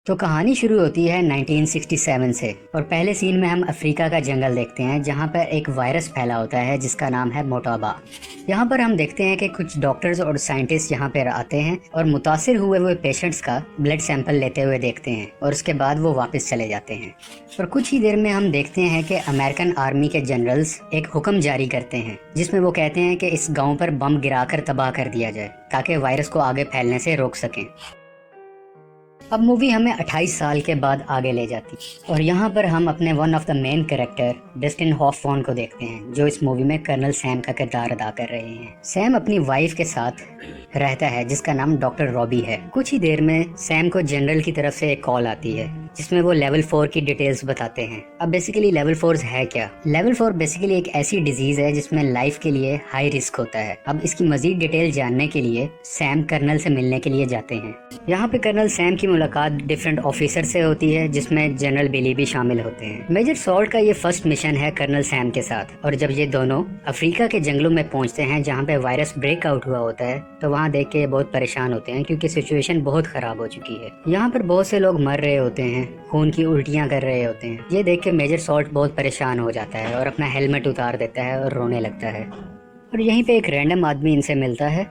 تو کہانی شروع ہوتی ہے 1967 سے اور پہلے سین میں ہم افریقہ کا جنگل دیکھتے ہیں جہاں پر ایک وائرس پھیلا ہوتا ہے جس کا نام ہے موٹابا۔ یہاں پر ہم دیکھتے ہیں کہ کچھ ڈاکٹرز اور سائنٹسٹ یہاں پر آتے ہیں اور متاثر ہوئے پیشنٹس کا بلڈ سیمپل لیتے ہوئے دیکھتے ہیں اور اس کے بعد وہ واپس چلے جاتے ہیں۔ اور کچھ ہی دیر میں ہم دیکھتے ہیں کہ امریکن آرمی کے جنرلز ایک حکم جاری کرتے ہیں جس میں وہ کہتے ہیں کہ اس گاؤں پر بم گرا کر تباہ کر دیا جائے تاکہ وائرس کو آگے پھیلنے سے روک سکیں۔ اب مووی ہمیں 28 سال کے بعد آگے لے جاتی اور یہاں پر ہم اپنے one of the main character Dustin Hoffman کو دیکھتے ہیں جو اس مووی میں کرنل سیم کا کردار ادا کر رہے ہیں۔ سیم اپنی وائف کے ساتھ رہتا ہے جس کا نام ڈاکٹر رابی ہے۔ کچھ ہی دیر میں سیم کو جنرل کی طرف سے ایک کال آتی ہے جس میں وہ لیول 4 کی ڈیٹیلز بتاتے ہیں۔ اب بیسیکلی لیول 4 ہے کیا؟ لیول 4 بیسیکلی ایک ایسی ڈیزیز ہے جس میں لائف کے لیے ہائی رسک ہوتا ہے۔ اب اس کی مزید ڈیٹیل جاننے کے لیے سیم کرنل سے ملنے کے لیے جاتے ہیں۔ یہاں پہ کرنل سیم کی ملاقات ڈفرینٹ آفیسر سے ہوتی ہے جس میں جنرل بلی بھی شامل ہوتے ہیں۔ میجر سالٹ کا یہ فرسٹ مشن ہے کرنل سیم کے ساتھ، اور جب یہ دونوں افریقہ کے جنگلوں میں پہنچتے ہیں جہاں پہ وائرس بریک آؤٹ ہوا ہوتا ہے تو وہاں دیکھ کے یہ بہت پریشان ہوتے ہیں کیونکہ سچویشن بہت خراب ہو چکی ہے۔ یہاں پر بہت سے لوگ مر رہے ہوتے ہیں، خون کی الٹیاں کر رہے ہوتے ہیں۔ یہ دیکھ کے میجر سالٹ بہت پریشان ہو جاتا ہے اور اپنا ہیلمٹ اتار دیتا ہے اور رونے لگتا ہے۔ اور یہیں پہ ایک رینڈم آدمی ان سے ملتا ہے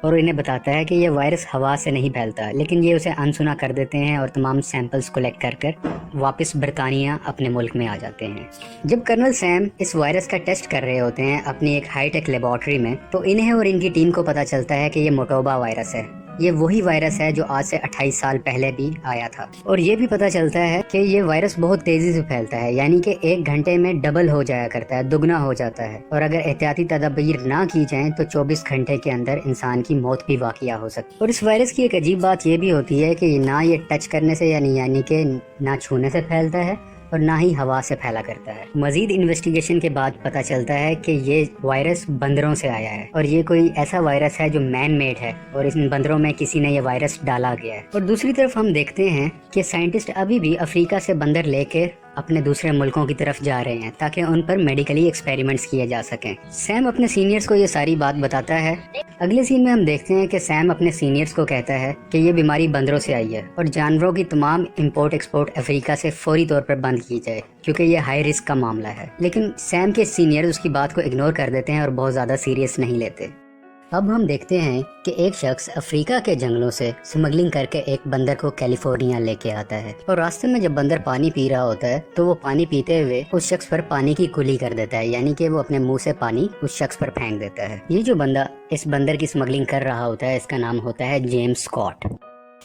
اور انہیں بتاتا ہے کہ یہ وائرس ہوا سے نہیں پھیلتا، لیکن یہ اسے انسنا کر دیتے ہیں اور تمام سیمپلز کلیکٹ کر کر واپس برطانیہ اپنے ملک میں آ جاتے ہیں۔ جب کرنل سیم اس وائرس کا ٹیسٹ کر رہے ہوتے ہیں اپنی ایک ہائی ٹیک لیبارٹری میں تو انہیں اور ان کی ٹیم کو پتہ چلتا ہے کہ یہ موٹوبا وائرس ہے۔ یہ وہی وائرس ہے جو آج سے 28 سال پہلے بھی آیا تھا، اور یہ بھی پتہ چلتا ہے کہ یہ وائرس بہت تیزی سے پھیلتا ہے، یعنی کہ 1 گھنٹے میں ڈبل ہو جایا کرتا ہے، دگنا ہو جاتا ہے، اور اگر احتیاطی تدابیر نہ کی جائیں تو 24 گھنٹے کے اندر انسان کی موت بھی واقع ہو سکتی ہے۔ اور اس وائرس کی ایک عجیب بات یہ بھی ہوتی ہے کہ نہ یہ ٹچ کرنے سے یعنی کہ نہ چھونے سے پھیلتا ہے اور نہ ہی ہوا سے پھیلا کرتا ہے۔ مزید انویسٹیگیشن کے بعد پتہ چلتا ہے کہ یہ وائرس بندروں سے آیا ہے اور یہ کوئی ایسا وائرس ہے جو مین میڈ ہے اور ان بندروں میں کسی نے یہ وائرس ڈالا گیا ہے۔ اور دوسری طرف ہم دیکھتے ہیں کہ سائنٹسٹ ابھی بھی افریقہ سے بندر لے کے اپنے دوسرے ملکوں کی طرف جا رہے ہیں تاکہ ان پر میڈیکلی ایکسپیریمنٹس کیے جا سکیں۔ سیم اپنے سینئرز کو یہ ساری بات بتاتا ہے۔ اگلے سین میں ہم دیکھتے ہیں کہ سیم اپنے سینئرز کو کہتا ہے کہ یہ بیماری بندروں سے آئی ہے اور جانوروں کی تمام امپورٹ ایکسپورٹ افریقہ سے فوری طور پر بند کی جائے کیونکہ یہ ہائی رسک کا معاملہ ہے۔ لیکن سیم کے سینئرز اس کی بات کو اگنور کر دیتے ہیں اور بہت زیادہ سیریس نہیں لیتے۔ اب ہم دیکھتے ہیں کہ ایک شخص افریقہ کے جنگلوں سے سمگلنگ کر کے ایک بندر کو کیلیفورنیا لے کے آتا ہے، اور راستے میں جب بندر پانی پی رہا ہوتا ہے تو وہ پانی پیتے ہوئے اس شخص پر پانی کی کلی کر دیتا ہے، یعنی کہ وہ اپنے منہ سے پانی اس شخص پر پھینک دیتا ہے۔ یہ جو بندہ اس بندر کی سمگلنگ کر رہا ہوتا ہے اس کا نام ہوتا ہے جیمز اسکاٹ۔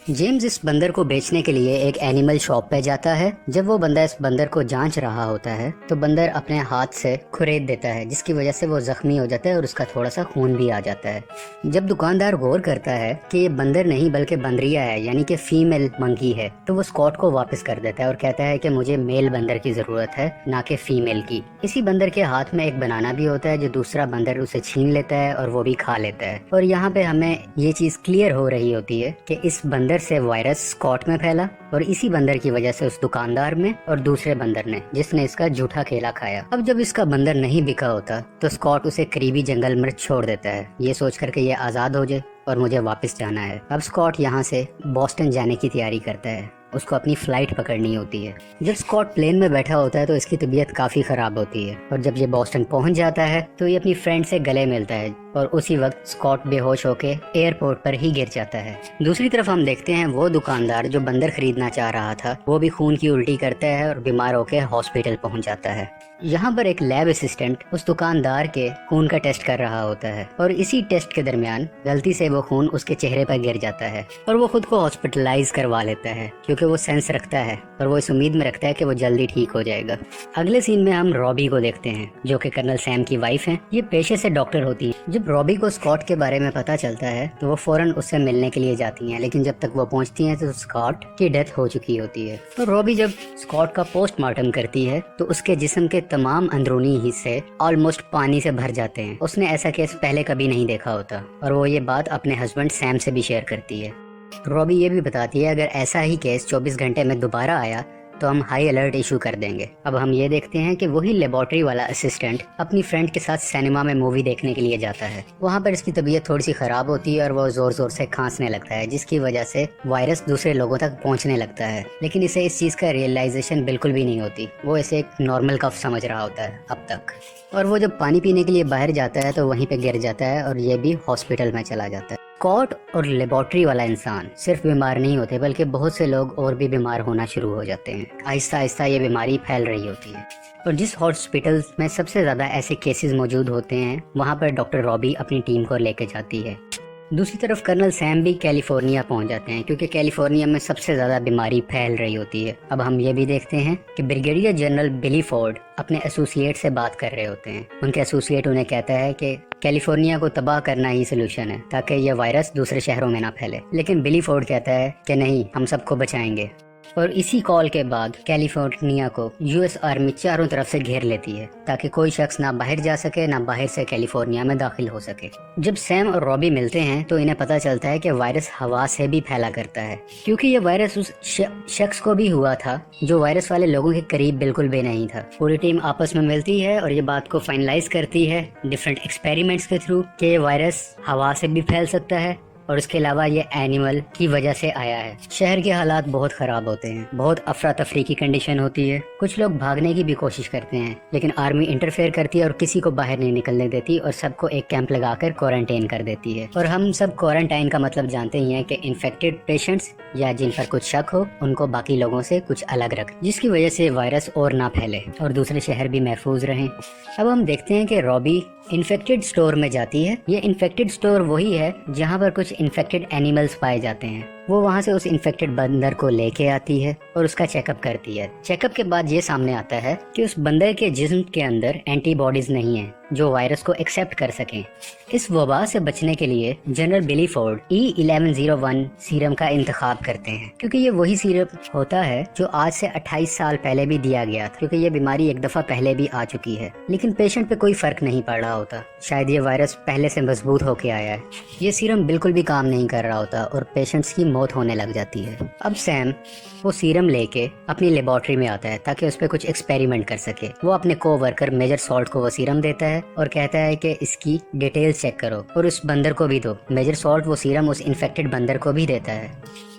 جیمز اس بندر کو بیچنے کے لیے ایک اینیمل شاپ پہ جاتا ہے۔ جب وہ بندہ اس بندر کو جانچ رہا ہوتا ہے تو بندر اپنے ہاتھ سے کھرید دیتا ہے جس کی وجہ سے وہ زخمی ہو جاتا ہے اور اس کا تھوڑا سا خون بھی آ جاتا ہے۔ جب دکاندار غور کرتا ہے کہ یہ بندر نہیں بلکہ بندریا ہے، یعنی کہ فیمیل منکی ہے، تو وہ اسکاٹ کو واپس کر دیتا ہے اور کہتا ہے کہ مجھے میل بندر کی ضرورت ہے نہ کہ فیمیل کی۔ اسی بندر کے ہاتھ میں ایک بنانا بھی ہوتا ہے جو دوسرا بندر اسے چھین لیتا ہے اور وہ بھی کھا لیتا ہے۔ اور یہاں پہ ہمیں یہ چیز کلیئر ہو رہی ہوتی ہے کہ اس بندر سے وائرس اسکاٹ میں پھیلا اور اسی بندر کی وجہ سے اس دکاندار میں اور دوسرے بندر نے جس نے اس کا جھوٹا کھیلا کھایا۔ اب جب اس کا بندر نہیں بکا ہوتا تو اسکاٹ اسے قریبی جنگل میں چھوڑ دیتا ہے یہ سوچ کر کہ یہ آزاد ہو جائے اور مجھے واپس جانا ہے۔ اب اسکاٹ یہاں سے بوسٹن جانے کی تیاری کرتا ہے، اس کو اپنی فلائٹ پکڑنی ہوتی ہے۔ جب اسکاٹ پلین میں بیٹھا ہوتا ہے تو اس کی طبیعت کافی خراب ہوتی ہے، اور جب یہ بوسٹن پہنچ جاتا ہے تو یہ اپنی فرینڈ سے گلے ملتا ہے اور اسی وقت اسکاٹ بے ہوش ہو کے ایئرپورٹ پر ہی گر جاتا ہے۔ دوسری طرف ہم دیکھتے ہیں وہ دکاندار جو بندر خریدنا چاہ رہا تھا وہ بھی خون کی الٹی کرتا ہے اور بیمار ہو کے ہاسپٹل پہنچ جاتا ہے۔ یہاں پر ایک لیب اسسٹنٹ اس دکاندار کے خون کا ٹیسٹ کر رہا ہوتا ہے، اور اسی ٹیسٹ کے درمیان غلطی سے وہ خون اس کے چہرے پر گر جاتا ہے اور وہ خود کو ہاسپٹلائز کروا لیتا ہے کیونکہ وہ سینس رکھتا ہے اور وہ اس امید میں رکھتا ہے کہ وہ جلدی ٹھیک ہو جائے گا۔ اگلے سین میں ہم رابی کو دیکھتے ہیں جو کہ کرنل سیم کی وائف ہیں۔ یہ پیشے سے ڈاکٹر ہوتی ہے۔ جب رابی کو اسکاٹ کے بارے میں پتا چلتا ہے تو وہ فوراً اس سے ملنے کے لیے جاتی ہیں، لیکن جب تک وہ پہنچتی ہیں تو اسکاٹ کی ڈیتھ ہو چکی ہوتی ہے۔ تو رابی جب اسکاٹ کا پوسٹ مارٹم کرتی ہے تو اس کے جسم کے تمام اندرونی حصے آلموسٹ پانی سے بھر جاتے ہیں۔ اس نے ایسا کیس پہلے کبھی نہیں دیکھا ہوتا اور وہ یہ بات اپنے ہسبینڈ سیم سے بھی شیئر کرتی ہے۔ رابی یہ بھی بتاتی ہے اگر ایسا ہی کیس 24 گھنٹے میں دوبارہ آیا तो हम हाई अलर्ट इशू कर देंगे। अब हम ये देखते हैं कि वही लेबोरेटरी वाला असिस्टेंट अपनी फ्रेंड के साथ सिनेमा में मूवी देखने के लिए जाता है। वहाँ पर इसकी तबीयत थोड़ी सी खराब होती है और वो जोर जोर से खांसने लगता है, जिसकी वजह से वायरस दूसरे लोगों तक पहुँचने लगता है। लेकिन इसे इस चीज़ का रियलाइजेशन बिल्कुल भी नहीं होती, वो इसे एक नॉर्मल कफ समझ रहा होता है अब तक। और वो जब पानी पीने के लिए बाहर जाता है तो वहीं पे गिर जाता है और ये भी हॉस्पिटल में चला जाता है। कॉट और लेबोरेटरी वाला इंसान सिर्फ बीमार नहीं होते, बल्कि बहुत से लोग और भी बीमार होना शुरू हो जाते हैं। आहिस्ता आहिस्ता ये बीमारी फैल रही होती है और जिस हॉस्पिटल में सबसे ज़्यादा ऐसे केसेस मौजूद होते हैं वहाँ पर डॉक्टर रॉबी अपनी टीम को लेके जाती है। दूसरी तरफ कर्नल सैम भी कैलिफोर्निया पहुंच जाते हैं, क्योंकि कैलिफोर्निया में सबसे ज़्यादा बीमारी फैल रही होती है। अब हम ये भी देखते हैं कि ब्रिगेडियर जनरल बिली फोर्ड अपने एसोसिएट से बात कर रहे होते हैं। उनके एसोसिएट उन्हें कहता है कि कैलिफोर्निया को तबाह करना ही सोल्यूशन है ताकि यह वायरस दूसरे शहरों में ना फैले। लेकिन बिली फोर्ड कहता है कि नहीं, हम सबको बचाएंगे। और इसी कॉल के बाद कैलिफोर्निया को यूएस आर्मी चारों तरफ से घेर लेती है ताकि कोई शख्स ना बाहर जा सके, ना बाहर से कैलिफोर्निया में दाखिल हो सके। जब सैम और रॉबी मिलते हैं तो इन्हें पता चलता है कि वायरस हवा से भी फैला करता है, क्योंकि ये वायरस उस शख्स को भी हुआ था जो वायरस वाले लोगों के करीब बिल्कुल भी नहीं था। पूरी टीम आपस में मिलती है और ये बात को फाइनलाइज करती है डिफरेंट एक्सपेरिमेंट्स के थ्रू कि ये वायरस हवा से भी फैल सकता है और इसके अलावा ये एनिमल की वजह से आया है। शहर के हालात बहुत खराब होते हैं, बहुत अफरा तफरी की कंडीशन होती है। कुछ लोग भागने की भी कोशिश करते हैं, लेकिन आर्मी इंटरफेयर करती है और किसी को बाहर नहीं निकलने देती और सबको एक कैंप लगाकर क्वारंटाइन कर देती है। और हम सब क्वारंटाइन का मतलब जानते ही हैं कि इन्फेक्टेड पेशेंट्स या जिन पर कुछ शक हो उनको बाकी लोगों से कुछ अलग रख, जिसकी वजह से वायरस और ना फैले और दूसरे शहर भी महफूज रहें। अब हम देखते हैं कि रॉबी इन्फेक्टेड स्टोर में जाती है। ये इन्फेक्टेड स्टोर वही है जहाँ पर कुछ इन्फेक्टेड एनिमल्स पाए जाते हैं। वो वहाँ से उस इन्फेक्टेड बंदर को लेके आती है और उसका चेकअप करती है। चेकअप के बाद ये सामने आता है कि उस बंदर के जिस्म के अंदर एंटीबॉडीज नहीं है जो वायरस को एक्सेप्ट कर सकें। इस वबा से बचने के लिए जनरल बिली फोर्ड E1101 सीरम का इंतखाब करते हैं, क्योंकि ये वही सीरम होता है जो आज से 28 साल पहले भी दिया गया था, क्योंकि ये बीमारी एक दफा पहले भी आ चुकी है। लेकिन पेशेंट पे कोई फर्क नहीं पड़ रहा होता, शायद ये वायरस पहले से मजबूत होके आया है। ये सीरम बिल्कुल भी काम नहीं कर रहा होता और पेशेंट्स की मौत होने लग जाती है। अब सैम वो सीरम लेके अपनी लेबोरेटरी में आता है ताकि उस पर कुछ एक्सपेरिमेंट कर सके। वो अपने कोवर्कर मेजर सॉल्ट को वो सीरम देता है और कहता है कि इसकी डिटेल्स चेक करो और उस बंदर को भी दो। मेजर सॉल्ट वो सीरम उस इन्फेक्टेड बंदर को भी देता है।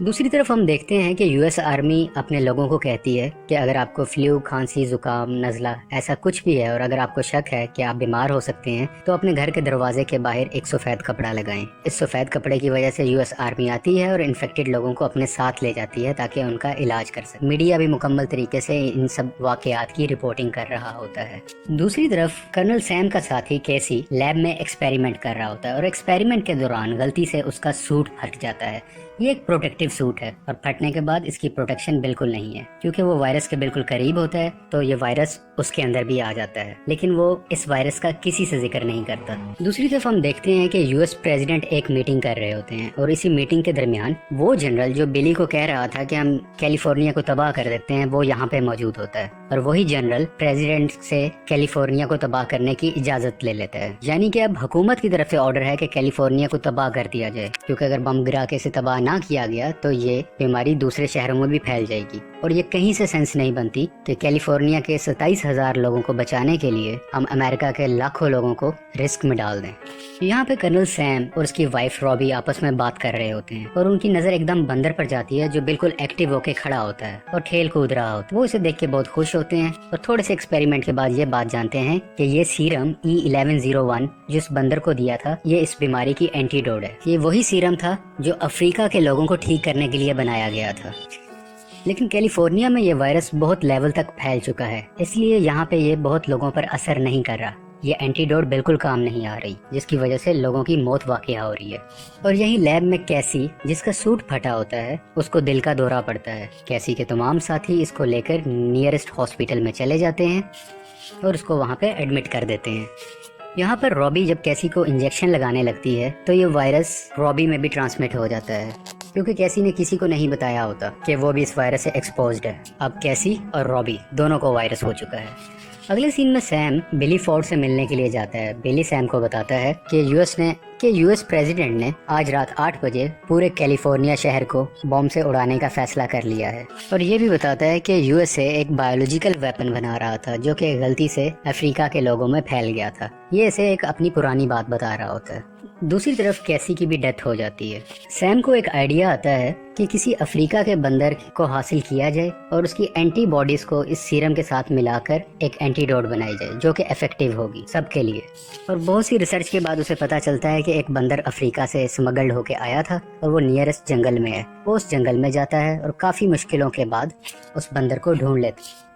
दूसरी तरफ हम देखते हैं कि यूएस आर्मी अपने लोगों को कहती है कि अगर आपको फ्लू, खांसी, जुकाम, नज़ला ऐसा कुछ भी है और अगर आपको शक है कि आप बीमार हो सकते हैं तो अपने घर के दरवाजे के बाहर एक सफ़ेद कपड़ा लगाएं। इस सफ़ेद कपड़े की वजह से यूएस आर्मी आती है और इन्फेक्टेड लोगों को अपने साथ ले जाती है ताकि उनका इलाज कर सके। मीडिया भी मुकम्मल तरीके से इन सब वाकयात की रिपोर्टिंग कर रहा होता है। दूसरी तरफ कर्नल सैम का साथी केसी लैब में एक्सपेरिमेंट कर रहा होता है और एक्सपेरिमेंट के दौरान गलती से उसका सूट फट जाता है। ये एक प्रोटेक्टिव सूट है और फटने के बाद इसकी प्रोटेक्शन बिल्कुल नहीं है, क्योंकि वो वायरस के बिल्कुल करीब होता है तो ये वायरस उसके अंदर भी आ जाता है, लेकिन वो इस वायरस का किसी से जिक्र नहीं करता। दूसरी तरफ हम देखते हैं कि यूएस प्रेसिडेंट एक मीटिंग कर रहे होते हैं और इसी मीटिंग के दरमियान वो जनरल जो बिली को कह रहा था कि हम कैलिफोर्निया को तबाह कर देते हैं वो यहाँ पे मौजूद होता है और वही जनरल प्रेसिडेंट से कैलिफोर्निया को तबाह करने की इजाजत ले लेता है। यानी कि अब हुकूमत की तरफ से ऑर्डर है कि कैलिफोर्निया को तबाह कर दिया जाए, क्योंकि अगर बम गिरा के इसे तबाह ना किया गया तो ये बीमारी दूसरे शहरों में भी फैल जाएगी। और ये कहीं से सेंस नहीं बनती कि कैलिफोर्निया के 27,000 लोगों को बचाने के लिए हम अमेरिका के लाखों लोगों को रिस्क में डाल दें। यहाँ पे कर्नल सैम और उसकी वाइफ रॉबी आपस में बात कर रहे होते हैं और उनकी नजर एकदम बंदर पर जाती है जो बिल्कुल एक्टिव होके खड़ा होता है और खेल कूद रहा होता है। वो इसे देख के बहुत खुश होते हैं और थोड़े से एक्सपेरिमेंट के बाद ये बात जानते हैं कि ये सीरम E1101 जिस बंदर को दिया था ये इस बीमारी की एंटीडोट है। ये वही सीरम था जो अफ्रीका के लोगों को ठीक करने के लिए बनाया गया था। लेकिन कैलिफोर्निया में ये वायरस बहुत लेवल तक फैल चुका है, इसलिए यहाँ पे ये बहुत लोगों पर असर नहीं कर रहा। ये एंटीडोट बिल्कुल काम नहीं आ रही, जिसकी वजह से लोगों की मौत वाक़या हो रही है। और यही लैब में कैसी, जिसका सूट फटा होता है, उसको दिल का दौरा पड़ता है। कैसी के तमाम साथी इसको लेकर नियरेस्ट हॉस्पिटल में चले जाते हैं और उसको वहाँ पे एडमिट कर देते हैं। यहाँ पर रॉबी जब कैसी को इंजेक्शन लगाने लगती है तो ये वायरस रॉबी में भी ट्रांसमिट हो जाता है, क्योंकि कैसी ने किसी को नहीं बताया होता कि वो भी इस वायरस से एक्सपोज्ड है। अब कैसी और रॉबी दोनों को वायरस हो चुका है। अगले सीन में सैम बिली फोर्ड से मिलने के लिए जाता है। बिली सैम को बताता है कि यूएस ने کہ यूएस प्रेसिडेंट ने आज रात 8 बजे पूरे कैलिफोर्निया शहर को बॉम्ब से उड़ाने का फैसला कर लिया है। और ये भी बताता है कि यूएसए एक बायोलॉजिकल वेपन बना रहा था जो कि गलती से अफ्रीका के लोगों में फैल गया था। ये इसे एक अपनी पुरानी बात बता रहा होता है। दूसरी तरफ कैसी की भी डेथ हो जाती है। सैम को एक आइडिया आता है कि किसी अफ्रीका के बंदर को हासिल किया जाए और उसकी एंटीबॉडीज को इस सीरम के साथ मिलाकर एक एंटीडोट बनाई जाए जो कि इफेक्टिव होगी सबके लिए। और बहुत सी रिसर्च के बाद उसे पता चलता है कि एक बंदर अफ्रीका से स्मगल्ड होके आया था और वो नियरेस्ट जंगल में है। वो उस जंगल में जाता है और काफी मुश्किलों के बाद उस बंदर को ढूंढ लेता है।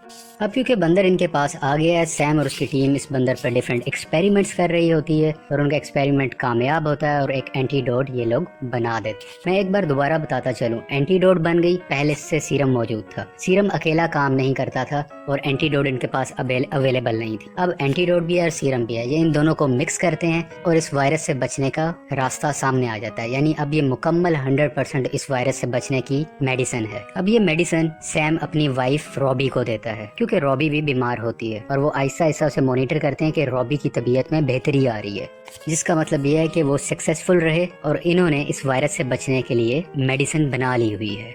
अब क्योंकि बंदर इनके पास आ गया है, सैम और उसकी टीम इस बंदर पर डिफरेंट एक्सपेरिमेंट्स कर रही होती है और उनका एक्सपेरिमेंट कामयाब होता है और एक एंटीडोट ये लोग बना देते हैं। मैं एक बार दोबारा बताता चलूं, एंटीडोट बन गई, पहले से सीरम मौजूद था। सीरम अकेला काम नहीं करता था और एंटीडोट इनके पास अवेलेबल नहीं थी। अब एंटीडोट भी है और सीरम भी है, ये इन दोनों को मिक्स करते हैं और इस वायरस से बचने का रास्ता सामने आ जाता है। यानी अब ये मुकम्मल 100% इस वायरस से बचने की मेडिसिन है। अब ये मेडिसिन सैम अपनी वाइफ रॉबी को देता है क्योंकि रॉबी भी बीमार होती है और वो आहिस्ता आहिस्ता उसे मॉनिटर करते हैं कि रॉबी की तबीयत में बेहतरी आ रही है, जिसका मतलब ये है कि वो सक्सेसफुल रहे और इन्होंने इस वायरस से बचने के लिए मेडिसिन बना ली हुई है।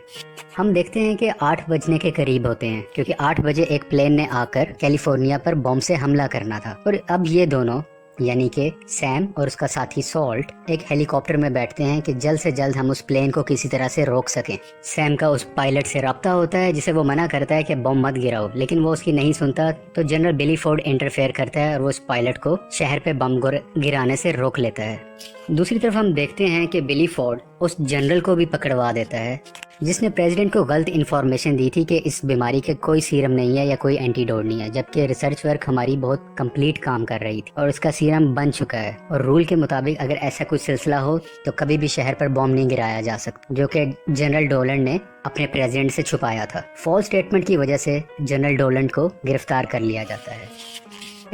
हम देखते हैं कि 8 बजने के करीब होते हैं क्योंकि 8 बजे एक प्लेन ने आकर कैलिफोर्निया पर बॉम्ब से हमला करना था और अब ये दोनों यानी कि सैम और उसका साथी सॉल्ट एक हेलीकॉप्टर में बैठते हैं कि जल्द से जल्द हम उस प्लेन को किसी तरह से रोक सकें। सैम का उस पायलट से राब्ता होता है जिसे वो मना करता है कि बम मत गिराओ, लेकिन वो उसकी नहीं सुनता तो जनरल बिली फोर्ड इंटरफेयर करता है और वो उस पायलट को शहर पे बम गिराने से रोक लेता है। दूसरी तरफ हम देखते हैं कि बिली फोर्ड उस जनरल को भी पकड़वा देता है जिसने प्रेसिडेंट को गलत इन्फॉर्मेशन दी थी कि इस बीमारी के कोई सीरम नहीं है या कोई एंटीडोट नहीं है, जबकि रिसर्च वर्क हमारी बहुत कंप्लीट काम कर रही थी और इसका सीरम बन चुका है। और रूल के मुताबिक अगर ऐसा कुछ सिलसिला हो तो कभी भी शहर पर बॉम्ब नहीं गिराया जा सकता, जो कि जनरल डोलंड ने अपने प्रेसिडेंट से छुपाया था। फॉल्स स्टेटमेंट की वजह से जनरल डोलंड को गिरफ्तार कर लिया जाता है।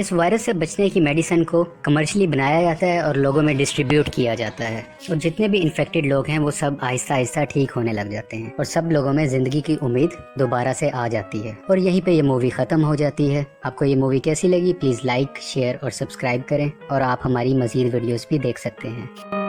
इस वायरस से बचने की मेडिसिन को कमर्शियली बनाया जाता है और लोगों में डिस्ट्रीब्यूट किया जाता है और जितने भी इन्फेक्टेड लोग हैं वो सब आहिस्ता आहिस्ता ठीक होने लग जाते हैं और सब लोगों में जिंदगी की उम्मीद दोबारा से आ जाती है। और यहीं पे ये मूवी खत्म हो जाती है। आपको ये मूवी कैसी लगी प्लीज लाइक, शेयर और सब्सक्राइब करें और आप हमारी मजीद वीडियोस भी देख सकते हैं।